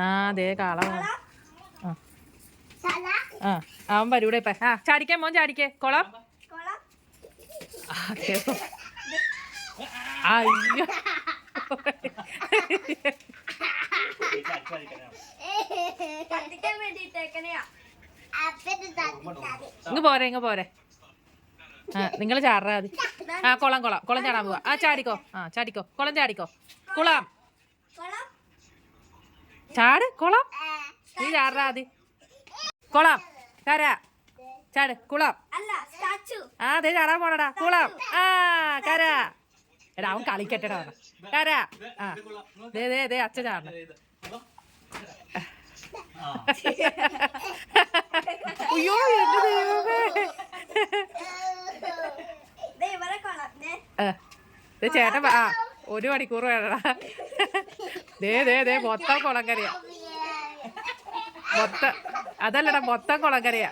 ആ ദേ കാള. ആ അവൻ വരൂടെ ഇപ്പൊ. ആ ചാടിക്കേ മോൻ, ചാടിക്കേ. കുളം. അയ്യോ ഇങ്ങ് പോരെ, ഇങ്ങ് പോരെ. ആ നിങ്ങൾ ചാടാ മതി. ആ കുളം കുളം കുളം ചാടാൻ പോവാ. ആ ചാടിക്കോ, ആ ചാടിക്കോ, കുളം ചാടിക്കോ. കുളം ചാട്, കുളം. നീ ചാടാ മതി. കുളം കര ചാട്. കുളം. ആ അതെ ചാടാൻ പോണടാ. കുളം. ആ കര. എടാ അവൻ കളിക്കട്ടെടാ. കര. ആ ദേ ദേ ദേ അച്ഛൻ ചാടണം. അയ്യോ എന്റെ ദൈവമേ. ചേട്ടൻ ആ 1 മണിക്കൂർ വേണടാ. ദേ ദേ ദേ മൊത്തം കുളങ്കരയാ. മൊത്തം അതല്ലടാ, മൊത്തം കുളങ്കരയാ.